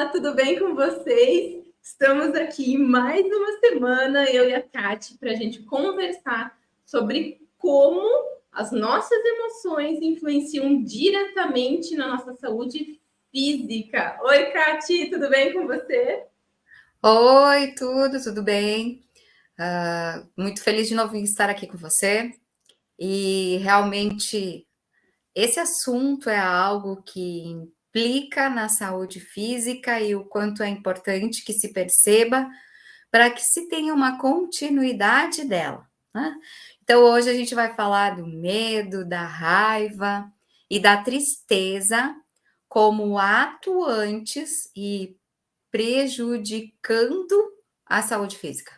Olá, tudo bem com vocês? Estamos aqui mais uma semana, eu e a Tati, para a gente conversar sobre como as nossas emoções influenciam diretamente na nossa saúde física. Oi, Tati, tudo bem com você? Oi, tudo bem? Muito feliz de novo em estar aqui com você. E realmente esse assunto é algo que implica na saúde física e o quanto é importante que se perceba para que se tenha uma continuidade dela, né? Então hoje a gente vai falar do medo, da raiva e da tristeza como atuantes e prejudicando a saúde física.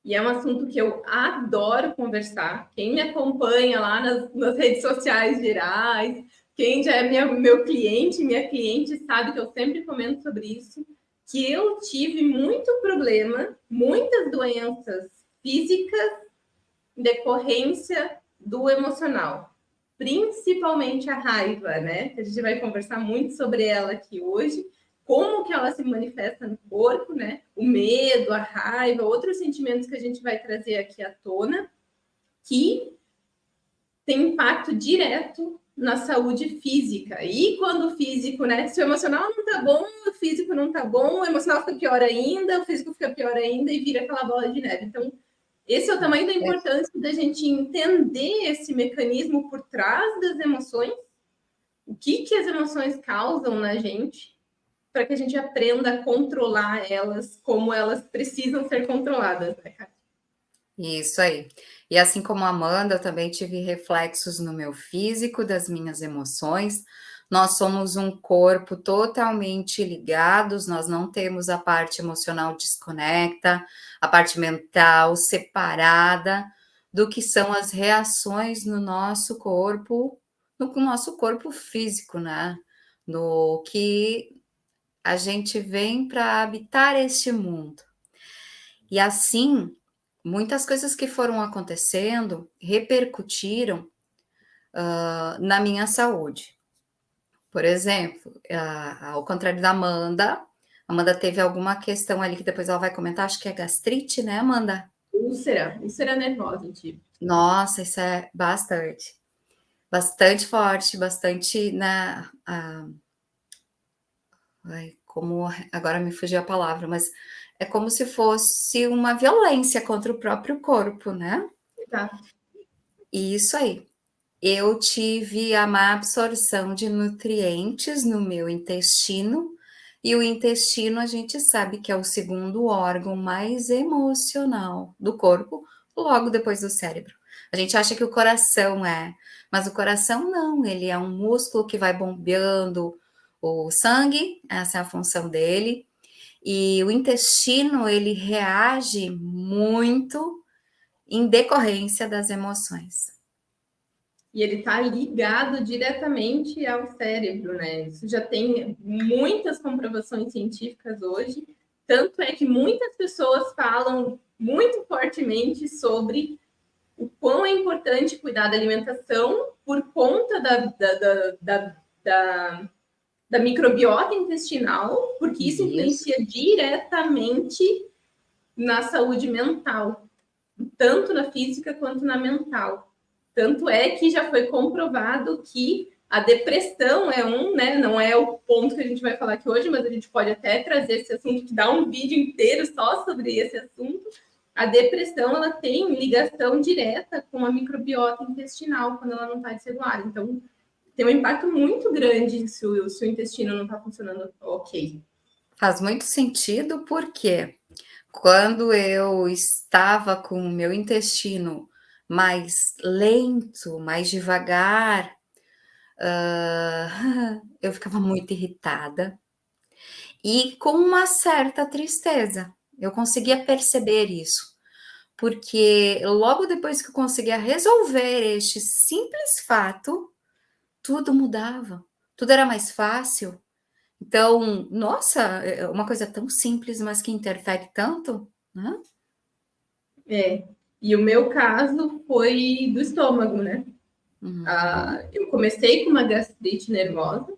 E é um assunto que eu adoro conversar. Quem me acompanha lá nas redes sociais gerais, quem já é meu cliente, minha cliente, sabe que eu sempre comento sobre isso, que eu tive muito problema, muitas doenças físicas em decorrência do emocional. Principalmente a raiva, né? A gente vai conversar muito sobre ela aqui hoje, como que ela se manifesta no corpo, né? O medo, a raiva, outros sentimentos que a gente vai trazer aqui à tona, que tem impacto direto na saúde física. E quando o físico, né? Se o emocional não tá bom, o físico não tá bom, o emocional fica pior ainda, o físico fica pior ainda e vira aquela bola de neve. Então, esse é o tamanho da importância da gente entender esse mecanismo por trás das emoções, o que as emoções causam na gente, para que a gente aprenda a controlar elas como elas precisam ser controladas, né, Kátia? Isso aí. E assim como a Amanda, eu também tive reflexos no meu físico, das minhas emoções. Nós somos um corpo totalmente ligados, nós não temos a parte emocional desconecta, a parte mental separada do que são as reações no nosso corpo, no nosso corpo físico, né? No que a gente vem para habitar este mundo. E assim, muitas coisas que foram acontecendo repercutiram na minha saúde. Por exemplo, ao contrário da Amanda, Amanda teve alguma questão ali que depois ela vai comentar, acho que é gastrite, né, Amanda? Úlcera nervosa, tipo. Nossa, isso é bastante forte, bastante, né? Como agora me fugiu a palavra, mas é como se fosse uma violência contra o próprio corpo, né? Tá. Isso aí. Eu tive a má absorção de nutrientes no meu intestino, e o intestino a gente sabe que é o segundo órgão mais emocional do corpo, logo depois do cérebro. A gente acha que o coração é, mas o coração não, ele é um músculo que vai bombeando o sangue, essa é a função dele, e o intestino ele reage muito em decorrência das emoções. E ele está ligado diretamente ao cérebro, né? Isso já tem muitas comprovações científicas hoje. Tanto é que muitas pessoas falam muito fortemente sobre o quão é importante cuidar da alimentação por conta da microbiota intestinal, porque isso Isso. influencia diretamente na saúde mental, tanto na física quanto na mental. Tanto é que já foi comprovado que a depressão é né? Não é o ponto que a gente vai falar aqui hoje, mas a gente pode até trazer esse assunto, que dá um vídeo inteiro só sobre esse assunto. A depressão, ela tem ligação direta com a microbiota intestinal quando ela não está desregulada. Então, tem um impacto muito grande se o intestino não está funcionando ok. Faz muito sentido, porque quando eu estava com o meu intestino mais lento, mais devagar, eu ficava muito irritada e com uma certa tristeza. Eu conseguia perceber isso, porque logo depois que eu conseguia resolver este simples fato, tudo mudava, tudo era mais fácil. Então, nossa, é uma coisa tão simples, mas que interfere tanto, né? É. E o meu caso foi do estômago, né? Uhum. Eu comecei com uma gastrite nervosa,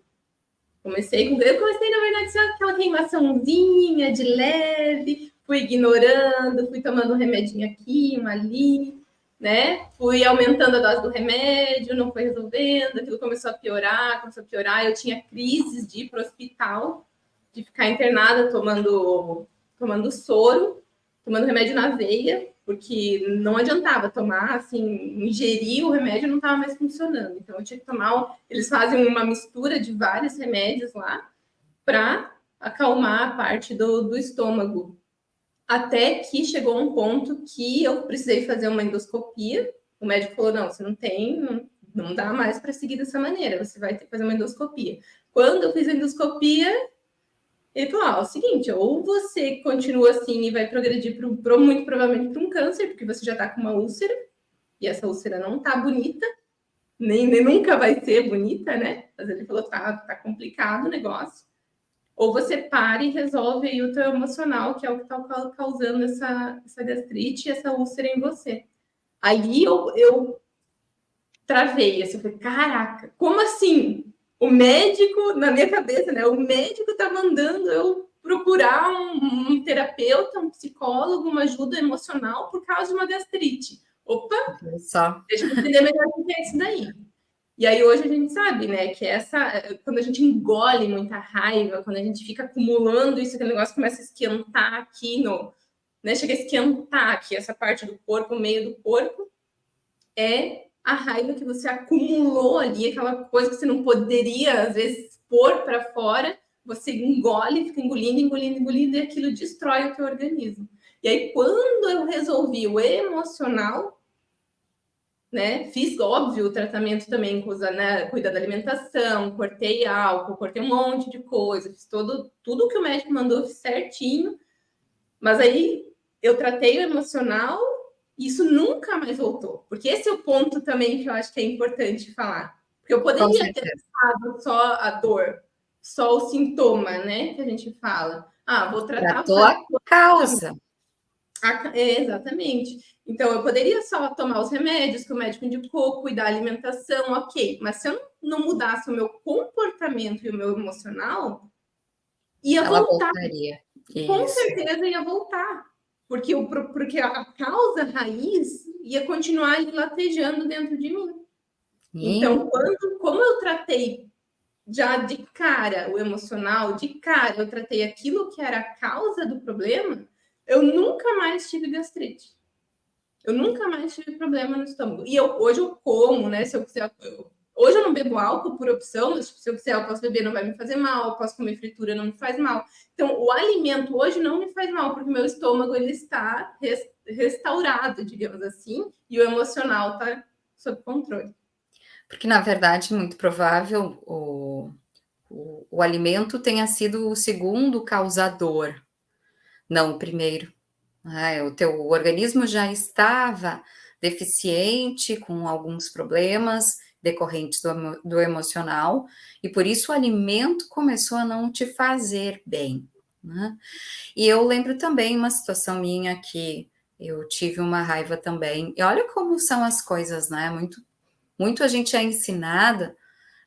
Eu comecei, na verdade, só aquela queimaçãozinha de leve, fui ignorando, fui tomando um remedinho aqui, uma ali, né? Fui aumentando a dose do remédio, não foi resolvendo, aquilo começou a piorar. Eu tinha crises de ir para o hospital, de ficar internada tomando soro, tomando remédio na veia, porque não adiantava tomar, assim, ingerir o remédio não estava mais funcionando. Então eu tinha que tomar, eles fazem uma mistura de vários remédios lá para acalmar a parte do estômago. Até que chegou um ponto que eu precisei fazer uma endoscopia. O médico falou: não, você não tem, não dá mais para seguir dessa maneira, você vai ter que fazer uma endoscopia. Quando eu fiz a endoscopia, ele falou: é o seguinte, ou você continua assim e vai progredir muito provavelmente para um câncer, porque você já está com uma úlcera, e essa úlcera não está bonita, nem nunca vai ser bonita, né? Mas ele falou: tá complicado o negócio. Ou você para e resolve aí o teu emocional, que é o que está causando essa gastrite e essa úlcera em você. Aí eu travei, assim, eu falei: caraca, como assim? O médico, na minha cabeça, né? O médico tá mandando eu procurar um terapeuta, um psicólogo, uma ajuda emocional por causa de uma gastrite. Opa, Só. deixa eu entender melhor o que é isso daí. E aí hoje a gente sabe, né, que quando a gente engole muita raiva, quando a gente fica acumulando isso, aquele negócio começa a esquentar aqui né, chega a esquentar aqui essa parte do corpo, o meio do corpo, é a raiva que você acumulou ali, aquela coisa que você não poderia, às vezes, pôr para fora, você engole, fica engolindo, e aquilo destrói o teu organismo. E aí, quando eu resolvi o emocional, né, fiz, óbvio, o tratamento também, né, cuidar da alimentação, cortei álcool, cortei um monte de coisa, fiz tudo que o médico mandou, fiz certinho, mas aí eu tratei o emocional, isso nunca mais voltou. Porque esse é o ponto também que eu acho que é importante falar. Porque eu Com poderia ter certeza. tratado só a dor, só o sintoma, né? Que a gente fala. Vou tratar, vou Tratou fazer a causa. exatamente. Então, eu poderia só tomar os remédios que o médico indicou, cuidar da alimentação, ok. Mas se eu não mudasse o meu comportamento e o meu emocional, ia Ela voltar. voltaria. Com Isso. certeza ia voltar, porque a causa raiz ia continuar ali latejando dentro de mim. E Então, como eu tratei já de cara o emocional, de cara eu tratei aquilo que era a causa do problema, eu nunca mais tive gastrite. Eu nunca mais tive problema no estômago. E hoje eu como, né? Se eu quiser, hoje eu não bebo álcool por opção, mas se eu quiser, eu posso beber, não vai me fazer mal, eu posso comer fritura, não me faz mal. Então, o alimento hoje não me faz mal, porque meu estômago ele está restaurado, digamos assim, e o emocional está sob controle. porque, na verdade, muito provável o alimento tenha sido o segundo causador, não o primeiro. O teu organismo já estava deficiente, com alguns problemas decorrentes do emocional, e por isso o alimento começou a não te fazer bem, né? E eu lembro também uma situação minha que eu tive uma raiva também. E olha como são as coisas, né? Muito a gente é ensinada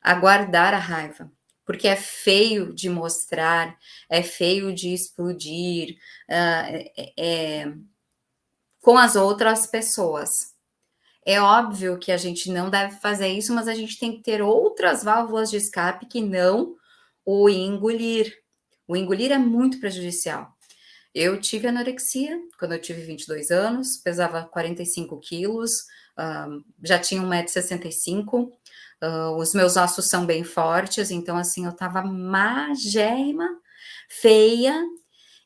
a guardar a raiva, porque é feio de mostrar, é feio de explodir com as outras pessoas. É óbvio que a gente não deve fazer isso, mas a gente tem que ter outras válvulas de escape que não o engolir. O engolir é muito prejudicial. Eu tive anorexia quando eu tive 22 anos, pesava 45 quilos, já tinha 1,65 m, os meus ossos são bem fortes, então assim, eu estava magérrima, feia,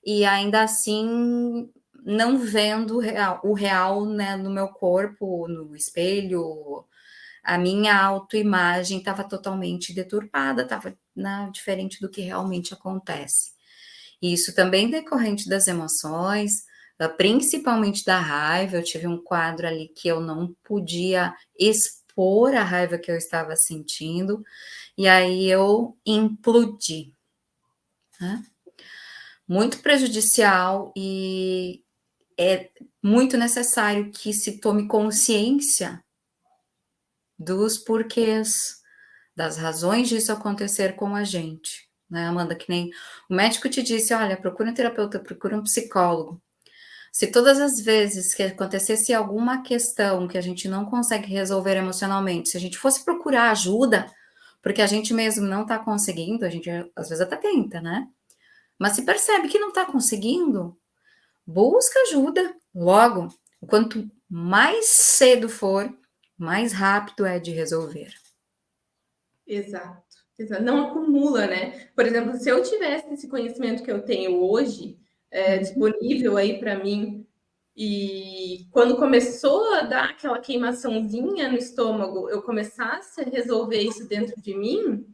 e ainda assim não vendo o real, né, no meu corpo, no espelho, a minha autoimagem estava totalmente deturpada, estava diferente do que realmente acontece. Isso também decorrente das emoções, principalmente da raiva. Eu tive um quadro ali que eu não podia expor a raiva que eu estava sentindo, e aí eu implodi, né? Muito prejudicial, e é muito necessário que se tome consciência dos porquês, das razões disso acontecer com a gente, né, Amanda? Que nem o médico te disse: olha, procura um terapeuta, procura um psicólogo. Se todas as vezes que acontecesse alguma questão que a gente não consegue resolver emocionalmente, se a gente fosse procurar ajuda, porque a gente mesmo não está conseguindo, a gente às vezes até tenta, né? Mas se percebe que não está conseguindo, busca ajuda logo. Quanto mais cedo for, mais rápido é de resolver. Exato. Não acumula, né? Por exemplo, se eu tivesse esse conhecimento que eu tenho hoje disponível aí para mim, e quando começou a dar aquela queimaçãozinha no estômago, eu começasse a resolver isso dentro de mim,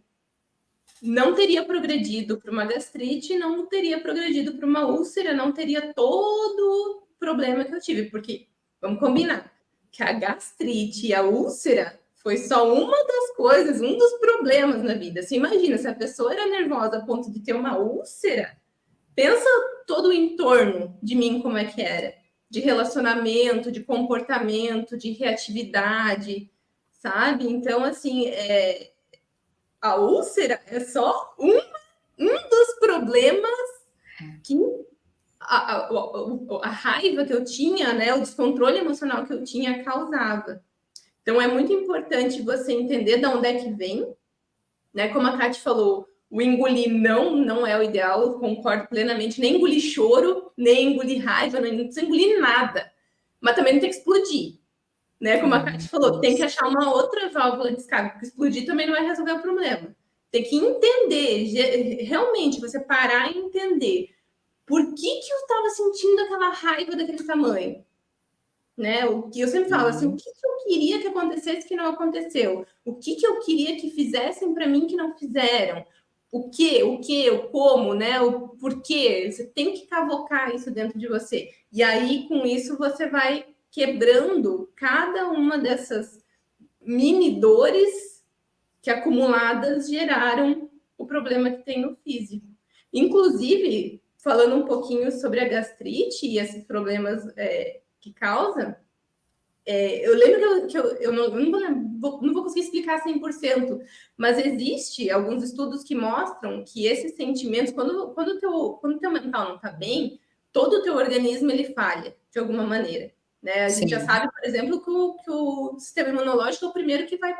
não teria progredido para uma gastrite, não teria progredido para uma úlcera, não teria todo o problema que eu tive, porque vamos combinar que a gastrite e a úlcera foi só uma das coisas, um dos problemas na vida. Você imagina, se a pessoa era nervosa a ponto de ter uma úlcera, pensa todo o entorno de mim como é que era, de relacionamento, de comportamento, de reatividade, sabe? Então, assim, a úlcera é só um dos problemas que a raiva que eu tinha, né, o descontrole emocional que eu tinha causava. Então é muito importante você entender de onde é que vem, né? Como a Kate falou, o engolir não é o ideal, eu concordo plenamente, nem engolir choro, nem engolir raiva, não precisa engolir nada. Mas também não tem que explodir, né? Como a Kate falou, tem que achar uma outra válvula de escape, porque explodir também não vai resolver o problema. Tem que entender, realmente, você parar e entender por que eu estava sentindo aquela raiva daquele tamanho, né? O que eu sempre falo assim, o que eu queria que acontecesse que não aconteceu? O que eu queria que fizessem para mim que não fizeram? O como, né? O porquê? Você tem que cavocar isso dentro de você. E aí, com isso, você vai quebrando cada uma dessas mini dores que acumuladas geraram o problema que tem no físico. Inclusive, falando um pouquinho sobre a gastrite e esses problemas que causa, eu lembro que eu não vou conseguir explicar 100%, mas existe alguns estudos que mostram que esses sentimentos, quando o teu mental não está bem, todo o teu organismo ele falha de alguma maneira. Né? A gente já sabe, por exemplo, que o sistema imunológico é o primeiro que vai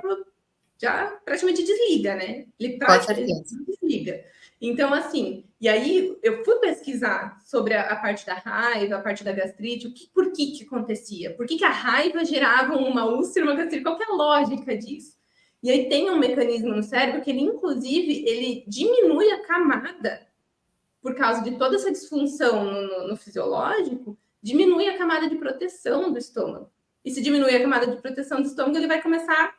já praticamente desliga, né? Ele praticamente desliga. Então, assim, e aí eu fui pesquisar sobre a parte da raiva, a parte da gastrite, por que acontecia? Por que a raiva gerava uma úlcera, uma gastrite? Qual que é a lógica disso? E aí tem um mecanismo no cérebro que ele, inclusive, ele diminui a camada, por causa de toda essa disfunção no fisiológico, diminui a camada de proteção do estômago. E se diminuir a camada de proteção do estômago, ele vai começar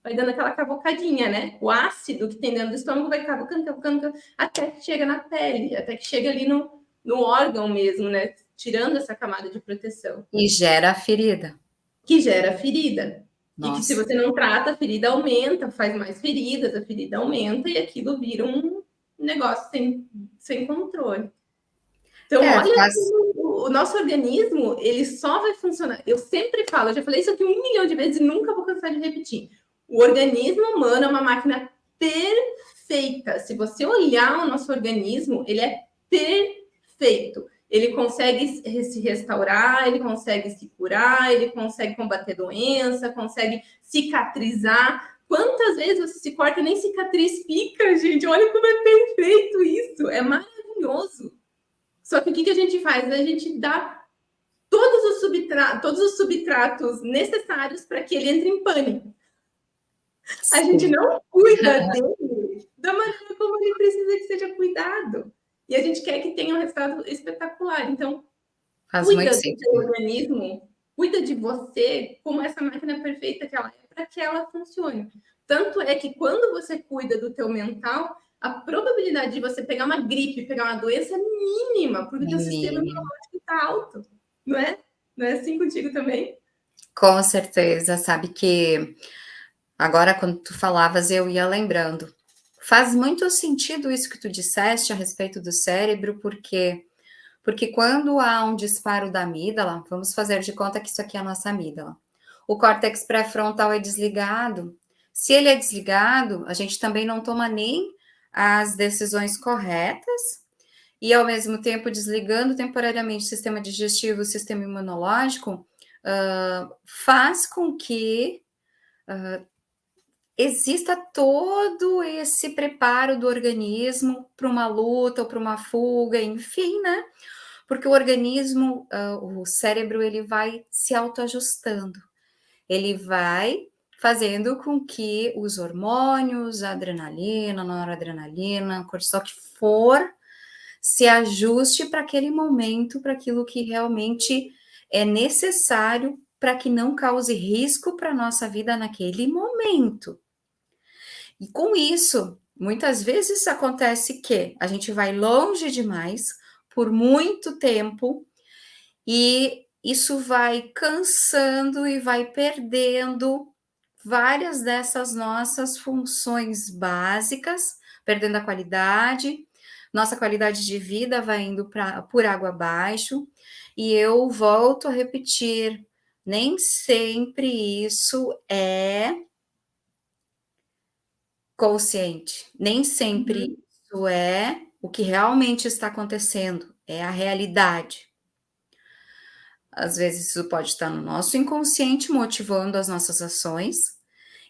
vai dando aquela cavocadinha, né? O ácido que tem dentro do estômago vai cavocando, até que chega na pele, até que chega ali no órgão mesmo, né? Tirando essa camada de proteção. E gera a ferida. Que gera a ferida. Nossa. E que se você não trata, a ferida aumenta, faz mais feridas, a ferida aumenta e aquilo vira um negócio sem controle. Então, olha, o nosso organismo, ele só vai funcionar. Eu sempre falo, eu já falei isso aqui 1 milhão de vezes e nunca vou cansar de repetir. O organismo humano é uma máquina perfeita. Se você olhar o nosso organismo, ele é perfeito. Ele consegue se restaurar, ele consegue se curar, ele consegue combater doença, consegue cicatrizar. Quantas vezes você se corta e nem cicatriz fica, gente? Olha como é perfeito isso. É maravilhoso. Só que o que a gente faz? A gente dá todos os subtratos necessários para que ele entre em pânico. Sim. A gente não cuida dele da maneira como ele precisa que seja cuidado. E a gente quer que tenha um resultado espetacular. Então, cuida do seu organismo, cuida de você como essa máquina perfeita que ela é para que ela funcione. Tanto é que quando você cuida do teu mental, a probabilidade de você pegar uma gripe, pegar uma doença é mínima, porque o teu sistema imunológico está alto, não é? Não é assim contigo também? Com certeza, sabe que agora quando tu falavas eu ia lembrando. Faz muito sentido isso que tu disseste a respeito do cérebro, porque quando há um disparo da amígdala, vamos fazer de conta que isso aqui é a nossa amígdala. O córtex pré-frontal é desligado. Se ele é desligado, a gente também não toma nem as decisões corretas, e ao mesmo tempo desligando temporariamente o sistema digestivo, o sistema imunológico, faz com que exista todo esse preparo do organismo para uma luta ou para uma fuga, enfim, né? Porque o organismo, o cérebro, ele vai se autoajustando, ele vai fazendo com que os hormônios, a adrenalina, a noradrenalina, cortisol, que for, se ajuste para aquele momento, para aquilo que realmente é necessário para que não cause risco para a nossa vida naquele momento. E com isso, muitas vezes acontece que a gente vai longe demais por muito tempo e isso vai cansando e vai perdendo várias dessas nossas funções básicas, perdendo a qualidade, nossa qualidade de vida vai indo por água abaixo, e eu volto a repetir, nem sempre isso é consciente, nem sempre isso é o que realmente está acontecendo, é a realidade. Às vezes isso pode estar no nosso inconsciente motivando as nossas ações,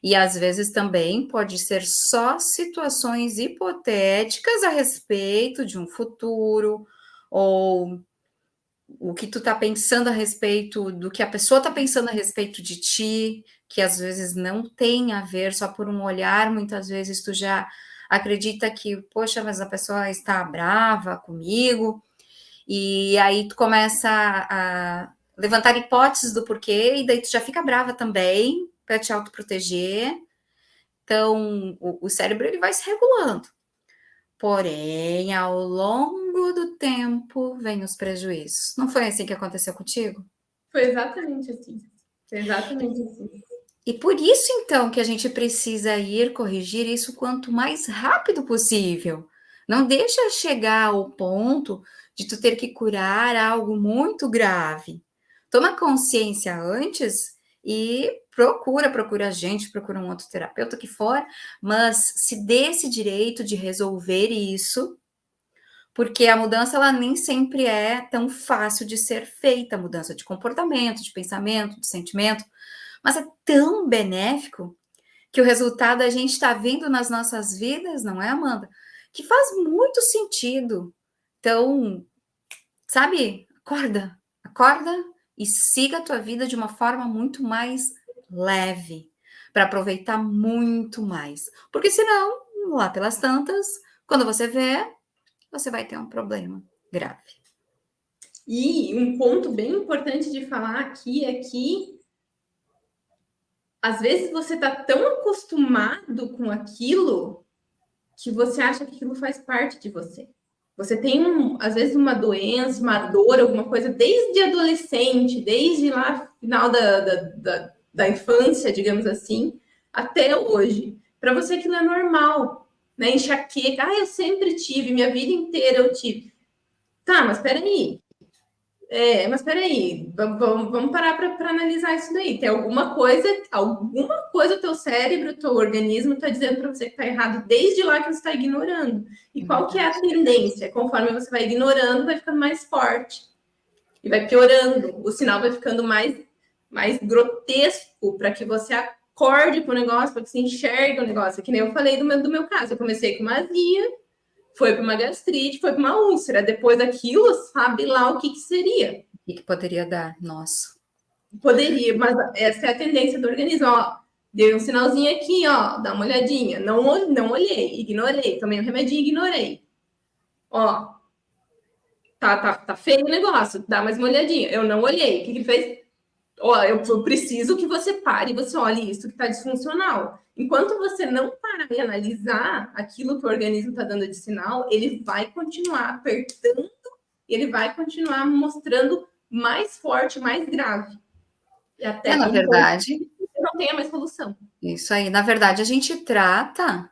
e às vezes também pode ser só situações hipotéticas a respeito de um futuro, ou o que tu tá pensando a respeito do que a pessoa tá pensando a respeito de ti, que às vezes não tem a ver, só por um olhar, muitas vezes tu já acredita que, poxa, mas a pessoa está brava comigo, e aí tu começa a levantar hipóteses do porquê, e daí tu já fica brava também, para te autoproteger. Então, o cérebro ele vai se regulando. Porém, ao longo do tempo, vem os prejuízos. Não foi assim que aconteceu contigo? Foi exatamente assim. Foi exatamente assim. E por isso, então, que a gente precisa ir corrigir isso quanto mais rápido possível. Não deixa chegar ao ponto de tu ter que curar algo muito grave. Toma consciência antes e procura a gente, procura um outro terapeuta que for, mas se dê esse direito de resolver isso, porque a mudança ela nem sempre é tão fácil de ser feita, a mudança de comportamento, de pensamento, de sentimento, mas é tão benéfico que o resultado a gente está vendo nas nossas vidas, não é, Amanda? Que faz muito sentido. Então, sabe, acorda e siga a tua vida de uma forma muito mais leve, para aproveitar muito mais. Porque senão, lá pelas tantas, quando você vê, você vai ter um problema grave. E um ponto bem importante de falar aqui é que às vezes você está tão acostumado com aquilo que você acha que aquilo faz parte de você. Você tem, às vezes, uma doença, uma dor, alguma coisa, desde adolescente, desde lá final da infância, digamos assim, até hoje. Para você aquilo é normal, né? Enxaqueca, eu sempre tive, minha vida inteira eu tive. Tá, mas peraí, mas peraí, vamos parar para analisar isso daí. Tem alguma coisa o teu cérebro, o teu organismo está dizendo para você que está errado desde lá que você está ignorando. E qual que é a tendência? Conforme você vai ignorando, vai ficando mais forte. E vai piorando. O sinal vai ficando mais grotesco para que você acorde com o negócio, para que você enxergue o negócio. Que nem eu falei do meu caso. Eu comecei com uma azia, foi para uma gastrite, foi para uma úlcera. Depois daquilo, sabe lá o que seria. O que poderia dar? Nossa. Poderia, mas essa é a tendência do organismo. Ó, deu um sinalzinho aqui, ó, dá uma olhadinha. Não olhei, ignorei. Tomei um remedinho, ignorei. Ó, tá feio o negócio, dá mais uma olhadinha. Eu não olhei. O que ele fez? Ó, eu preciso que você pare e você olhe isso que está disfuncional. Enquanto você não parar e analisar aquilo que o organismo está dando de sinal, ele vai continuar apertando e ele vai continuar mostrando mais forte, mais grave. E até na verdade, não tenha mais solução. Isso aí. Na verdade, a gente trata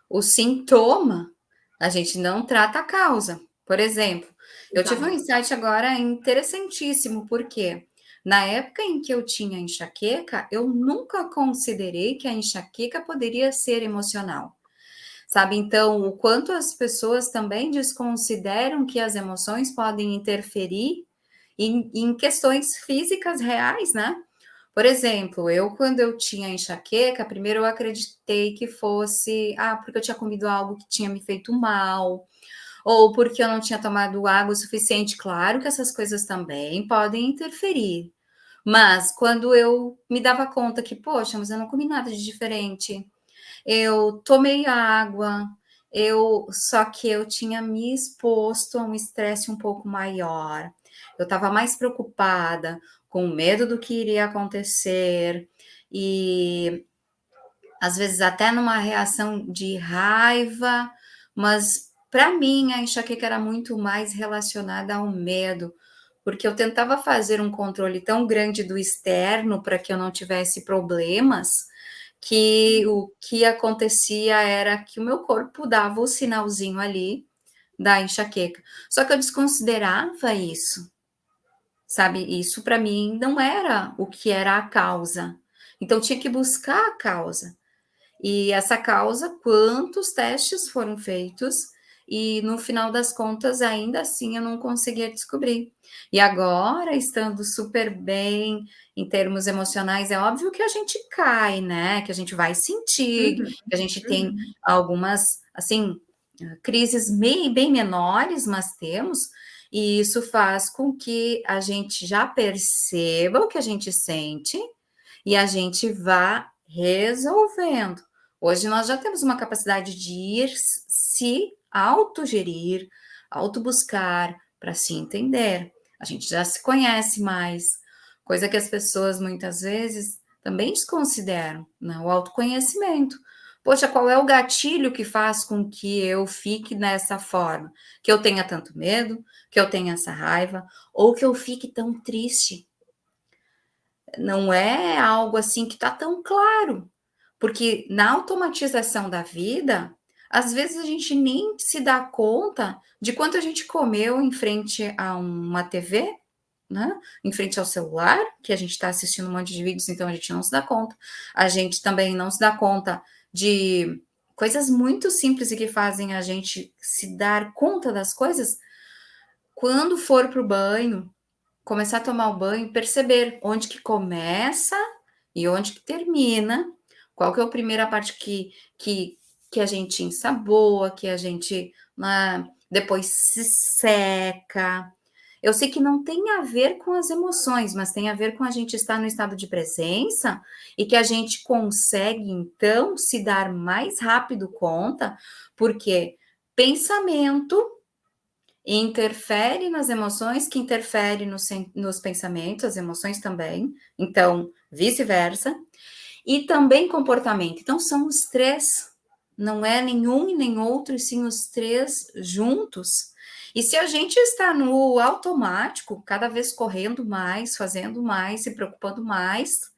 o sintoma, a gente não trata a causa. Por exemplo, eu tive um insight agora interessantíssimo, porque Na época em que eu tinha enxaqueca, eu nunca considerei que a enxaqueca poderia ser emocional, sabe? Então, o quanto as pessoas também desconsideram que as emoções podem interferir em questões físicas reais, né? Por exemplo, quando eu tinha enxaqueca, primeiro eu acreditei que fosse, porque eu tinha comido algo que tinha me feito mal, ou porque eu não tinha tomado água o suficiente. Claro que essas coisas também podem interferir. Mas quando eu me dava conta que, poxa, mas eu não comi nada de diferente, eu tomei água, só que eu tinha me exposto a um estresse um pouco maior. Eu estava mais preocupada, com medo do que iria acontecer, e às vezes até numa reação de raiva, mas para mim a enxaqueca era muito mais relacionada ao medo, porque eu tentava fazer um controle tão grande do externo para que eu não tivesse problemas, que o que acontecia era que o meu corpo dava o sinalzinho ali da enxaqueca. Só que eu desconsiderava isso, sabe? Isso para mim não era o que era a causa. Então tinha que buscar a causa. E essa causa, quantos testes foram feitos, e no final das contas, ainda assim, eu não conseguia descobrir. E agora, estando super bem em termos emocionais, é óbvio que a gente cai, né? Que a gente vai sentir, Uhum, que a gente tem uhum. algumas, assim, crises bem menores, mas temos, e isso faz com que a gente já perceba o que a gente sente e a gente vá resolvendo. Hoje nós já temos uma capacidade de ir se autogerir, autobuscar, para se entender. A gente já se conhece mais, coisa que as pessoas muitas vezes também desconsideram, né? O autoconhecimento. Poxa, qual é o gatilho que faz com que eu fique dessa forma? Que eu tenha tanto medo, que eu tenha essa raiva, ou que eu fique tão triste? Não é algo assim que está tão claro, porque na automatização da vida, às vezes a gente nem se dá conta de quanto a gente comeu em frente a uma TV, né? Em frente ao celular, que a gente está assistindo um monte de vídeos, então a gente não se dá conta. A gente também não se dá conta de coisas muito simples e que fazem a gente se dar conta das coisas quando for para o banho, começar a tomar o banho, perceber onde que começa e onde que termina, qual que é a primeira parte que a gente ensaboa, que a gente, né, depois se seca. Eu sei que não tem a ver com as emoções, mas tem a ver com a gente estar no estado de presença e que a gente consegue, então, se dar mais rápido conta, porque pensamento interfere nas emoções, que interfere nos pensamentos, as emoções também, então, vice-versa, e também comportamento. Então, são os três, não é nenhum e nem outro, e sim os três juntos. E se a gente está no automático, cada vez correndo mais, fazendo mais, se preocupando mais,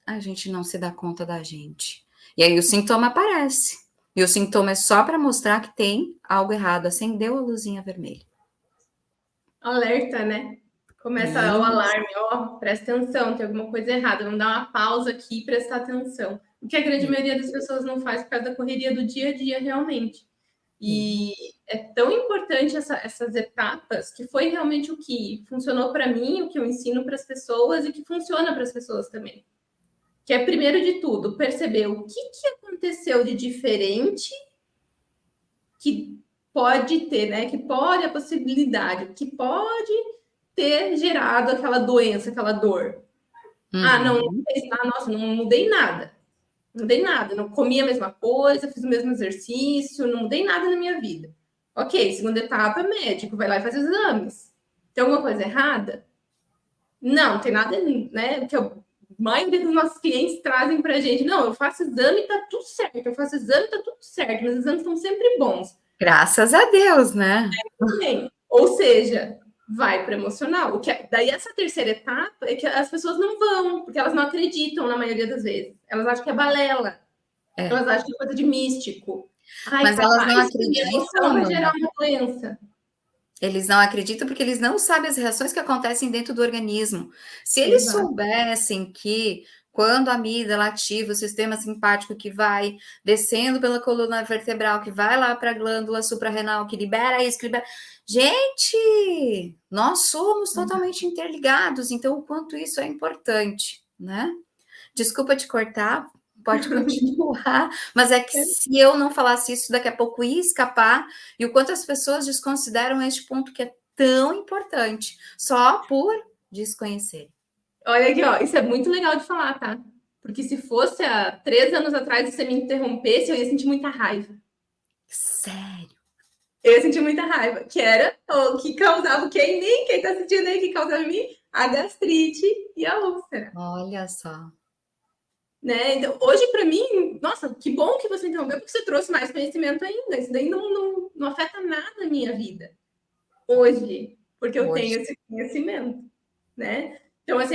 a gente não se dá conta da gente. E aí o sintoma aparece. E o sintoma é só para mostrar que tem algo errado, acendeu a luzinha vermelha. Alerta, né? Começa o Isso. alarme, ó, presta atenção, tem alguma coisa errada, vamos dar uma pausa aqui e prestar atenção. O que a grande maioria das pessoas não faz por causa da correria do dia a dia, realmente. E é tão importante essas etapas que foi realmente o que funcionou para mim, o que eu ensino para as pessoas e que funciona para as pessoas também. Que é, primeiro de tudo, perceber o que aconteceu de diferente que pode ter, né? Que pode a possibilidade, que pode ter gerado aquela doença, aquela dor. Não, Uhum. nossa, não mudei nada. Não mudei nada, não comi a mesma coisa, fiz o mesmo exercício, não mudei nada na minha vida. Ok, segunda etapa, médico, vai lá e faz exames. Tem alguma coisa errada? Não, tem nada, né? Que a maioria dos nossos clientes trazem pra gente. Não, eu faço exame e tá tudo certo. Eu faço exame e tá tudo certo. Meus exames estão sempre bons. Graças a Deus, né? Bem, ou seja, vai para emocional. Daí essa terceira etapa é que as pessoas não vão, porque elas não acreditam na maioria das vezes. Elas acham que é balela. É. Elas acham que é coisa de místico. Ai, Mas elas não capaz que minha acreditam, emoção vai gerar Amanda. uma doença. Eles não acreditam porque eles não sabem as reações que acontecem dentro do organismo. Se eles Exato. soubessem que quando a amígdala ativa o sistema simpático que vai descendo pela coluna vertebral, que vai lá para a glândula suprarrenal, que libera isso, que libera... Gente, nós somos totalmente interligados, então o quanto isso é importante, né? Desculpa te cortar, pode continuar, mas é que se eu não falasse isso, daqui a pouco ia escapar, e o quanto as pessoas desconsideram este ponto que é tão importante, só por desconhecer. Olha aqui, ó, isso é muito legal de falar, tá? Porque se fosse há 3 anos atrás você me interrompesse, eu ia sentir muita raiva. Sério? Eu ia sentir muita raiva, que era o que causava quem tá sentindo aí que causava em mim? A gastrite e a úlcera. Olha só. Né? Então, hoje, para mim, nossa, que bom que você interrompeu, porque você trouxe mais conhecimento ainda. Isso daí não afeta nada a minha vida hoje, porque eu Hoje. tenho esse conhecimento, né? Então, assim,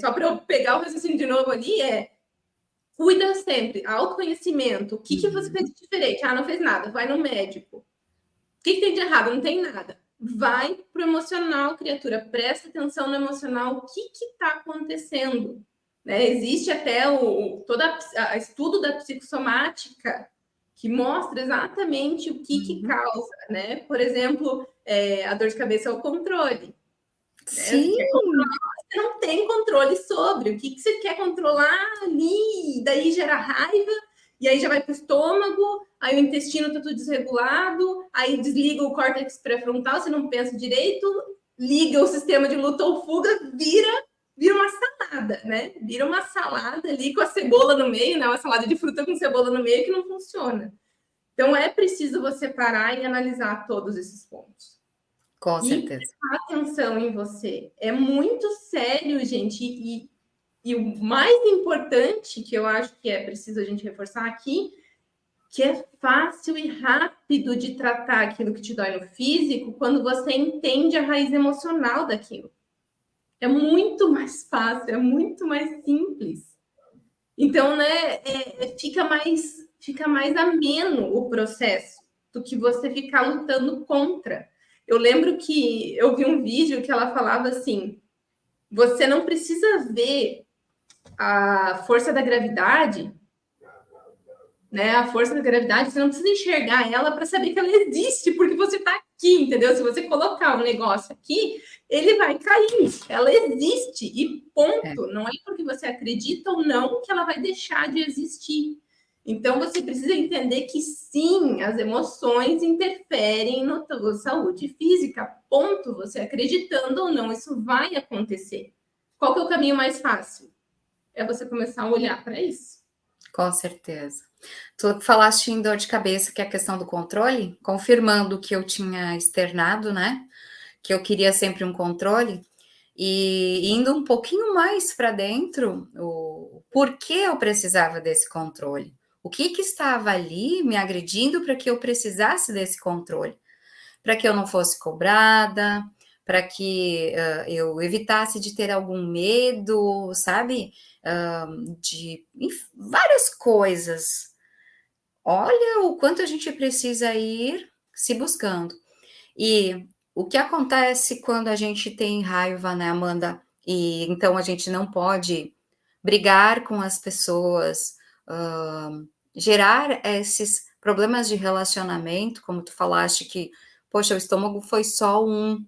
só para eu pegar o raciocínio de novo ali, cuida sempre, autoconhecimento. O que você fez de diferente? Ah, não fez nada, vai no médico. O que tem de errado? Não tem nada. Vai pro emocional, criatura. Presta atenção no emocional. O que está acontecendo? Né? Existe até todo estudo da psicossomática que mostra exatamente o que causa, né? Por exemplo, a dor de cabeça é o controle. Né? Você Sim. quer controlar, você não tem controle sobre o que você quer controlar ali, daí gera raiva, e aí já vai para o estômago, aí o intestino está tudo desregulado, aí desliga o córtex pré-frontal, você não pensa direito, liga o sistema de luta ou fuga, vira uma salada, né? Vira uma salada ali com a cebola no meio, né? Uma salada de fruta com cebola no meio que não funciona. Então é preciso você parar e analisar todos esses pontos. Com E certeza. prestar atenção em você. É muito sério, gente. E o mais importante que eu acho que é preciso a gente reforçar aqui, que é fácil e rápido de tratar aquilo que te dói no físico quando você entende a raiz emocional daquilo. É muito mais fácil, é muito mais simples. Então, né, fica mais ameno o processo do que você ficar lutando contra. Eu lembro que eu vi um vídeo que ela falava assim: você não precisa ver a força da gravidade, né? A força da gravidade, você não precisa enxergar ela para saber que ela existe, porque você está aqui, entendeu? Se você colocar um negócio aqui, ele vai cair. Ela existe e ponto. Não é porque você acredita ou não que ela vai deixar de existir. Então você precisa entender que sim, as emoções interferem na tua saúde física. Ponto. Você acreditando ou não, isso vai acontecer. Qual que é o caminho mais fácil? É você começar a olhar para isso. Com certeza. Tu falaste em dor de cabeça, que é a questão do controle, confirmando o que eu tinha externado, né? Que eu queria sempre um controle, e indo um pouquinho mais para dentro, o porquê eu precisava desse controle. O que estava ali me agredindo para que eu precisasse desse controle? Para que eu não fosse cobrada, para que eu evitasse de ter algum medo, sabe? De várias coisas. Olha o quanto a gente precisa ir se buscando. E o que acontece quando a gente tem raiva, né, Amanda? E então a gente não pode brigar com as pessoas, gerar esses problemas de relacionamento, como tu falaste que, poxa, o estômago foi só um,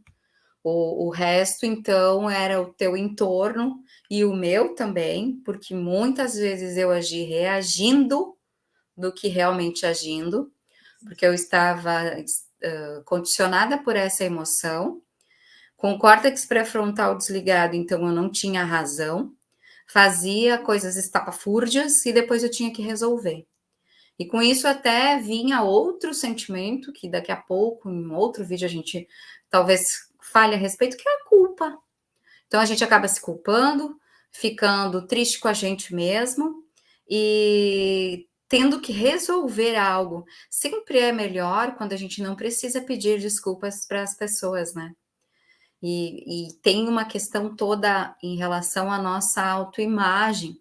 o resto, então, era o teu entorno e o meu também, porque muitas vezes eu agi reagindo do que realmente agindo, porque eu estava condicionada por essa emoção, com o córtex pré-frontal desligado, então eu não tinha razão, fazia coisas estapafúrdias e depois eu tinha que resolver. E com isso até vinha outro sentimento, que daqui a pouco, em outro vídeo, a gente talvez fale a respeito, que é a culpa. Então a gente acaba se culpando, ficando triste com a gente mesmo e tendo que resolver algo. Sempre é melhor quando a gente não precisa pedir desculpas para as pessoas, né? E tem uma questão toda em relação à nossa autoimagem.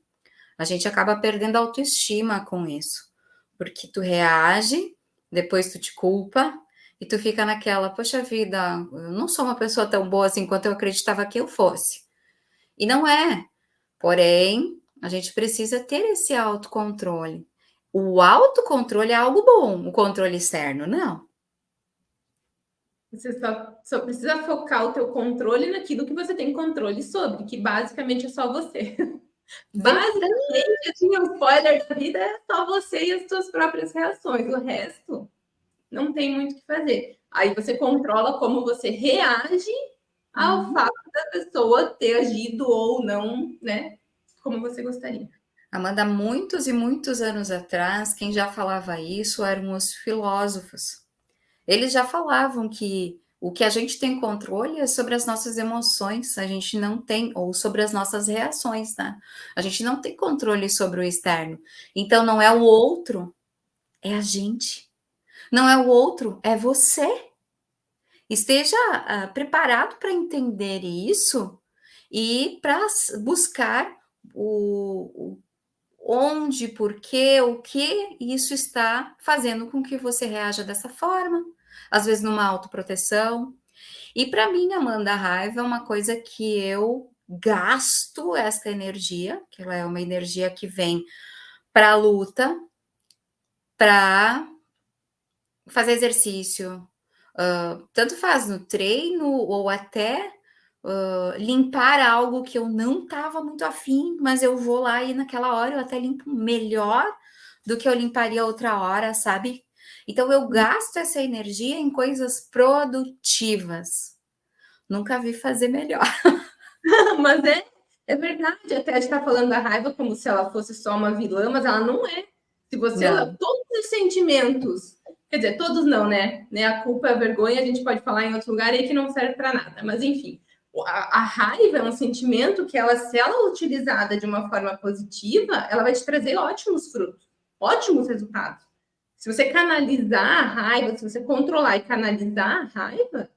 A gente acaba perdendo a autoestima com isso, porque tu reage, depois tu te culpa, E tu fica naquela, poxa vida, eu não sou uma pessoa tão boa assim quanto eu acreditava que eu fosse. E não é. Porém, a gente precisa ter esse autocontrole. O autocontrole é algo bom, o controle externo, não. Você só precisa focar o teu controle naquilo que você tem controle sobre, que basicamente é só você. Verdade. Basicamente, assim, o spoiler da vida é só você e as suas próprias reações. O resto não tem muito o que fazer. Aí você controla como você reage ao Uhum. fato da pessoa ter agido ou não, né? Como você gostaria. Amanda, muitos e muitos anos atrás, quem já falava isso eram os filósofos. Eles já falavam que o que a gente tem controle é sobre as nossas emoções, a gente não tem, ou sobre as nossas reações, né? A gente não tem controle sobre o externo. Então não é o outro, é a gente. Não é o outro, é você. Esteja preparado para entender isso e para buscar o onde, por quê, o que isso está fazendo com que você reaja dessa forma, às vezes numa autoproteção. E para mim, Amanda, a raiva é uma coisa que eu gasto essa energia, que ela é uma energia que vem para a luta, para fazer exercício, tanto faz no treino ou até limpar algo que eu não estava muito afim, mas eu vou lá e naquela hora eu até limpo melhor do que eu limparia outra hora, sabe? Então eu gasto essa energia em coisas produtivas. Nunca vi fazer melhor. Mas é verdade, até a gente está falando da raiva como se ela fosse só uma vilã, mas ela não é. Se você olhar Não. todos os sentimentos, quer dizer, todos não, né? A culpa, a vergonha, a gente pode falar em outro lugar aí que não serve para nada. Mas enfim, a raiva é um sentimento que ela, se ela é utilizada de uma forma positiva, ela vai te trazer ótimos frutos, ótimos resultados. Se você canalizar a raiva, se você controlar e canalizar a raiva,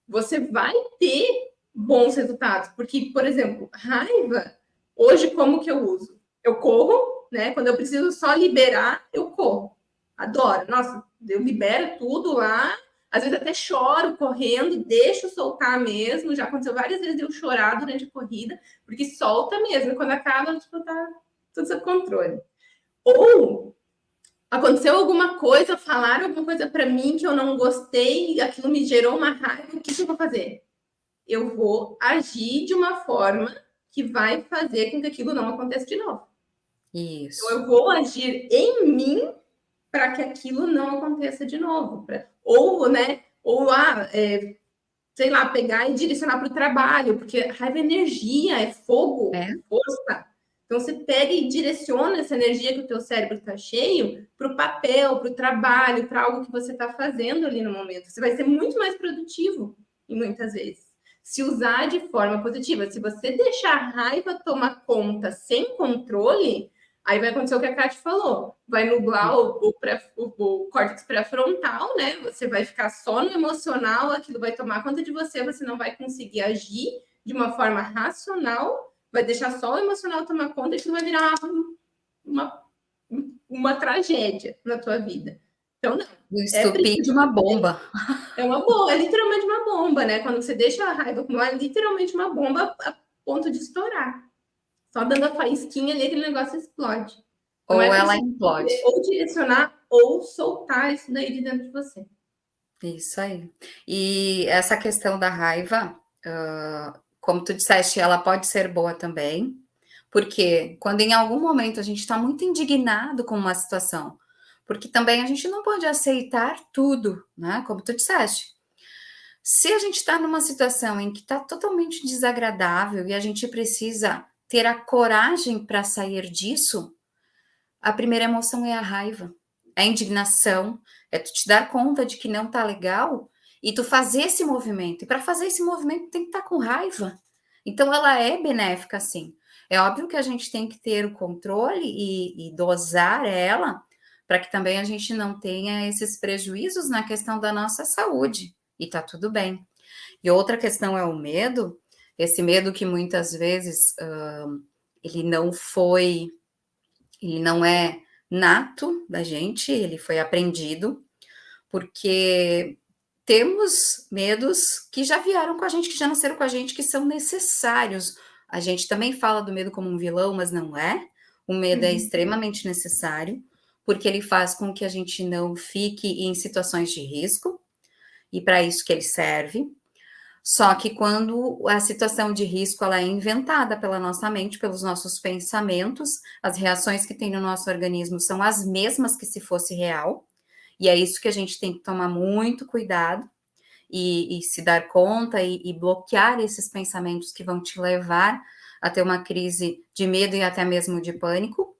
você vai ter bons resultados. Porque, por exemplo, raiva, hoje como que eu uso? Eu corro, né? Quando eu preciso só liberar, eu corro. Adoro. Nossa, eu libero tudo lá. Às vezes até choro correndo, deixo soltar mesmo. Já aconteceu várias vezes eu chorar durante a corrida, porque solta mesmo. Quando acaba, tipo, tá tudo sob controle. Ou aconteceu alguma coisa, falaram alguma coisa para mim que eu não gostei, aquilo me gerou uma raiva, o que, que eu vou fazer? Eu vou agir de uma forma que vai fazer com que aquilo não aconteça de novo. Então, Isso. eu vou agir em mim para que aquilo não aconteça de novo. Ou, né? Ou, sei lá, pegar e direcionar para o trabalho, porque raiva é energia, é fogo, É. é força. Então, você pega e direciona essa energia que o teu cérebro está cheio para o papel, para o trabalho, para algo que você está fazendo ali no momento. Você vai ser muito mais produtivo, e muitas vezes. Se usar de forma positiva. Se você deixar a raiva tomar conta sem controle, aí vai acontecer o que a Kate falou. Vai nublar o córtex pré-frontal, né? Você vai ficar só no emocional, aquilo vai tomar conta de você, você não vai conseguir agir de uma forma racional, vai deixar só o emocional tomar conta e aquilo vai virar uma, uma tragédia na tua vida. Então, não. O É estupim de preciso. uma bomba. É uma bomba, é literalmente uma bomba, né? Quando você deixa a raiva acumular, é literalmente uma bomba a ponto de estourar. Só dando a faísquinha ali, aquele negócio explode. Então é Ou ela preciso implode. ou direcionar ou soltar isso daí de dentro de você. Isso aí. E essa questão da raiva, como tu disseste, ela pode ser boa também, porque quando em algum momento a gente está muito indignado com uma situação, porque também a gente não pode aceitar tudo, né? Como tu disseste. Se a gente está numa situação em que está totalmente desagradável e a gente precisa ter a coragem para sair disso, a primeira emoção é a raiva, é a indignação, é tu te dar conta de que não tá legal e tu fazer esse movimento. E para fazer esse movimento tem que estar com raiva. Então ela é benéfica, sim. É óbvio que a gente tem que ter o controle e dosar ela para que também a gente não tenha esses prejuízos na questão da nossa saúde. E tá tudo bem. E outra questão é o medo, esse medo que muitas vezes ele não foi ele não é nato da gente, ele foi aprendido, porque temos medos que já vieram com a gente, que já nasceram com a gente, que são necessários. A gente também fala do medo como um vilão, mas não é. O medo é extremamente necessário, porque ele faz com que a gente não fique em situações de risco, e para isso que ele serve. Só que quando a situação de risco ela é inventada pela nossa mente, pelos nossos pensamentos, as reações que tem no nosso organismo são as mesmas que se fosse real, e é isso que a gente tem que tomar muito cuidado e se dar conta e bloquear esses pensamentos que vão te levar a ter uma crise de medo e até mesmo de pânico.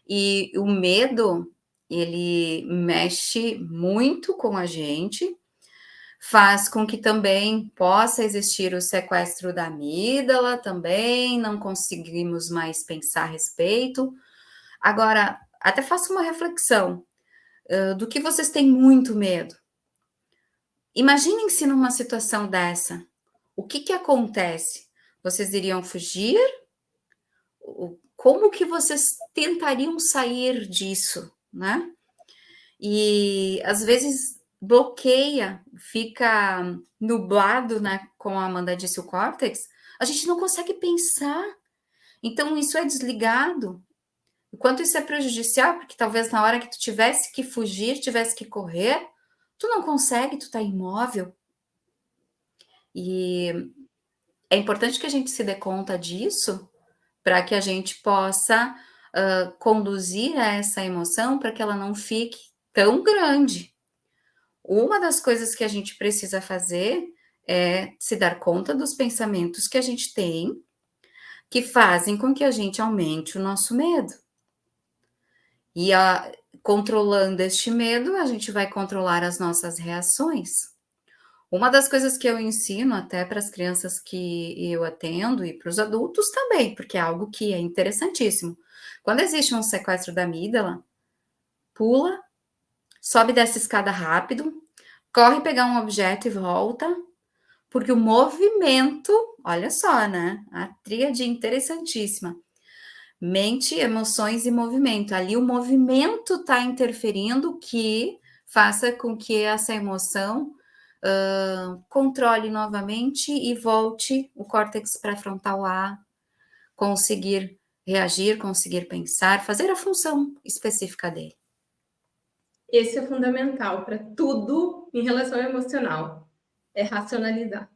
E o medo, ele mexe muito com a gente, faz com que também possa existir o sequestro da amígdala também, não conseguimos mais pensar a respeito. Agora, até faço uma reflexão, do que vocês têm muito medo. Imaginem-se numa situação dessa, o que que acontece? Vocês iriam fugir? Como que vocês tentariam sair disso, né? E às vezes bloqueia, fica nublado, né? Como a Amanda disse, o córtex, a gente não consegue pensar. Então, isso é desligado. O quanto isso é prejudicial, porque talvez na hora que tu tivesse que fugir, tivesse que correr, tu não consegue, tu tá imóvel. E é importante que a gente se dê conta disso, para que a gente possa conduzir essa emoção para que ela não fique tão grande. Uma das coisas que a gente precisa fazer é se dar conta dos pensamentos que a gente tem, que fazem com que a gente aumente o nosso medo. E controlando este medo, a gente vai controlar as nossas reações. Uma das coisas que eu ensino até para as crianças que eu atendo e para os adultos também, porque é algo que é interessantíssimo. Quando existe um sequestro da amígdala, pula, sobe dessa escada rápido, corre pegar um objeto e volta, porque o movimento, olha só, né? A tríade interessantíssima. Mente, emoções e movimento. Ali o movimento está interferindo que faça com que essa emoção controle novamente e volte o córtex pré-frontal a conseguir reagir, conseguir pensar, fazer a função específica dele. Esse é fundamental para tudo em relação ao emocional, é racionalizar.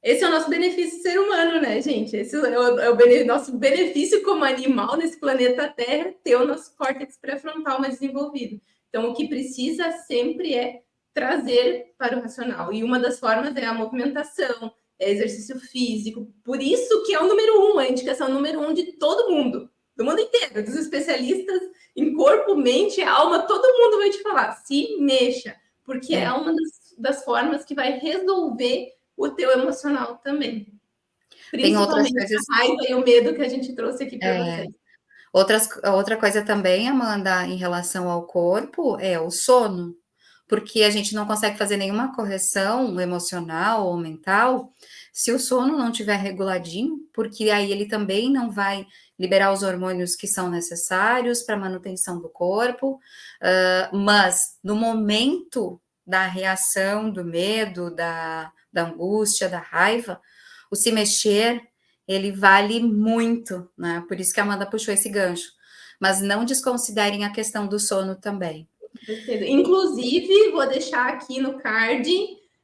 Esse é o nosso benefício ser humano, né, gente? Esse é o nosso benefício como animal nesse planeta Terra, ter o nosso córtex pré-frontal mais desenvolvido. Então, o que precisa sempre é trazer para o racional. E uma das formas é a movimentação, é exercício físico. Por isso que é o número 1, a indicação número 1 de todo mundo, do mundo inteiro, dos especialistas em corpo, mente, alma, todo mundo vai te falar, se mexa, porque é uma das formas que vai resolver o teu emocional também. Tem outras Principalmente coisas. a raiva e o medo que a gente trouxe aqui para vocês. Outra coisa também, Amanda, em relação ao corpo, é o sono, porque a gente não consegue fazer nenhuma correção emocional ou mental se o sono não estiver reguladinho, porque aí ele também não vai liberar os hormônios que são necessários para a manutenção do corpo, mas no momento da reação, do medo, da angústia, da raiva, o se mexer ele vale muito, né? Por isso que a Amanda puxou esse gancho. Mas não desconsiderem a questão do sono também. Inclusive, vou deixar aqui no card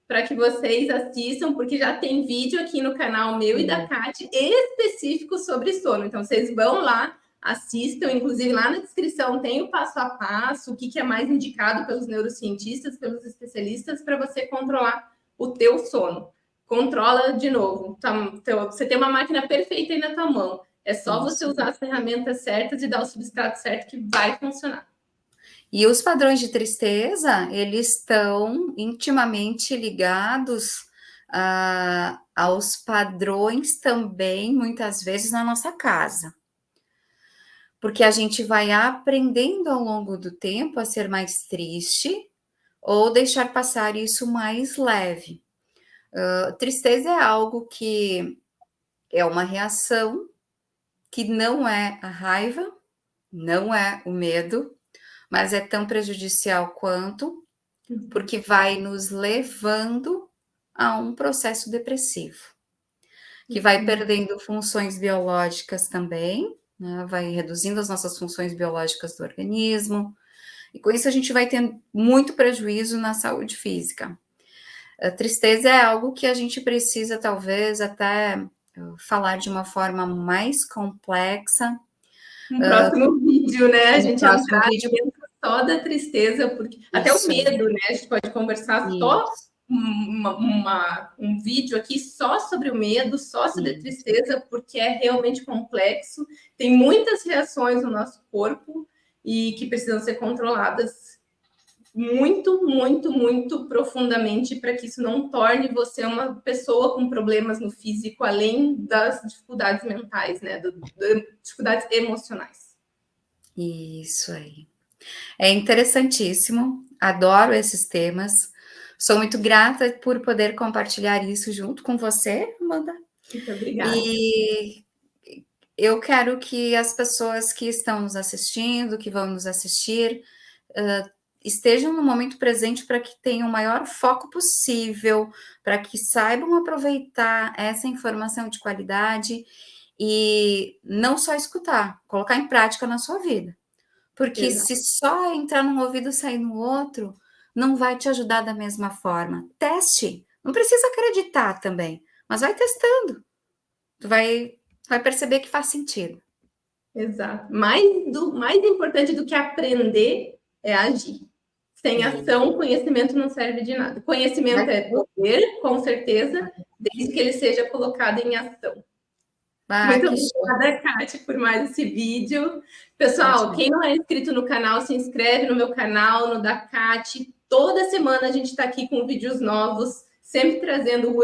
para que vocês assistam, porque já tem vídeo aqui no canal meu e da Kate específico sobre sono. Então, vocês vão lá, assistam, inclusive lá na descrição tem o passo a passo, o que é mais indicado pelos neurocientistas, pelos especialistas, para você controlar o teu sono. Controla de novo. Você tem uma máquina perfeita aí na tua mão. É só você usar as ferramentas certas e dar o substrato certo que vai funcionar. E os padrões de tristeza, eles estão intimamente ligados aos padrões também, muitas vezes, na nossa casa. Porque a gente vai aprendendo ao longo do tempo a ser mais triste ou deixar passar isso mais leve. Tristeza é algo que é uma reação que não é a raiva, não é o medo, mas é tão prejudicial quanto. porque vai nos levando a um processo depressivo, que vai perdendo funções biológicas também, né, vai reduzindo as nossas funções biológicas do organismo, e com isso a gente vai tendo muito prejuízo na saúde física. A tristeza é algo que a gente precisa talvez até falar de uma forma mais complexa. Um próximo vídeo, né? A No gente próximo entrar vídeo. dentro só da tristeza, porque até o Isso aí, medo, né? A gente pode conversar só isso, um vídeo aqui só sobre o medo, só sobre a isso. tristeza, porque é realmente complexo, tem muitas reações no nosso corpo e que precisam ser controladas muito, muito, muito profundamente para que isso não torne você uma pessoa com problemas no físico, além das dificuldades mentais, né? Das dificuldades emocionais. Isso aí. É interessantíssimo, adoro esses temas. Sou muito grata por poder compartilhar isso junto com você, Amanda. Muito obrigada. E eu quero que as pessoas que estão nos assistindo, que vão nos assistir, estejam no momento presente para que tenham o maior foco possível, para que saibam aproveitar essa informação de qualidade e não só escutar, colocar em prática na sua vida. Porque Exato. se só entrar num ouvido e sair no outro, não vai te ajudar da mesma forma. Teste. Não precisa acreditar também, mas vai testando. Tu vai perceber que faz sentido. Exato. Mais importante do que aprender é agir. Sem E ação, conhecimento não serve de nada. Conhecimento é poder, com certeza, desde que ele seja colocado em ação. Muito que show. obrigada, Kátia, por mais esse vídeo. Pessoal, Gratidão. quem não é inscrito no canal, se inscreve no meu canal, no da Kátia. Toda semana a gente está aqui com vídeos novos, sempre trazendo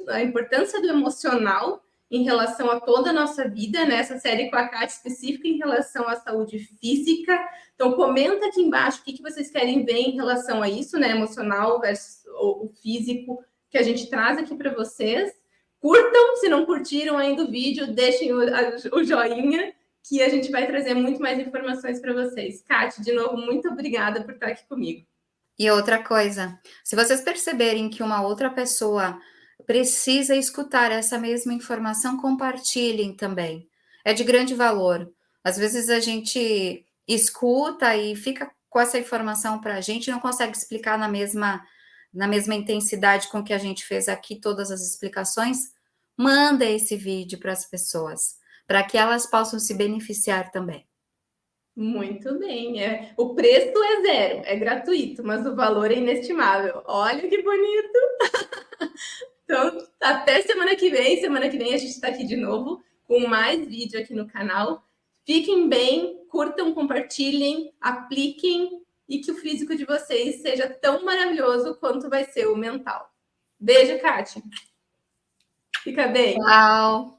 a importância do emocional em relação a toda a nossa vida, nessa série com a Kátia específica em relação à saúde física. Então, comenta aqui embaixo o que vocês querem ver em relação a isso, né? Emocional versus o físico, que a gente traz aqui para vocês. Curtam, se não curtiram ainda o vídeo, deixem o joinha, que a gente vai trazer muito mais informações para vocês. Kátia, de novo, muito obrigada por estar aqui comigo. E outra coisa, se vocês perceberem que uma outra pessoa precisa escutar essa mesma informação, compartilhem também. É de grande valor. Às vezes a gente escuta e fica com essa informação para a gente e não consegue explicar na mesma intensidade com que a gente fez aqui todas as explicações. Manda esse vídeo para as pessoas, para que elas possam se beneficiar também. Muito bem. O preço é zero, é gratuito, mas o valor é inestimável. Olha que bonito! Então, até semana que vem. Semana que vem a gente está aqui de novo com mais vídeo aqui no canal. Fiquem bem, curtam, compartilhem, apliquem e que o físico de vocês seja tão maravilhoso quanto vai ser o mental. Beijo, Kátia. Fica bem. Tchau!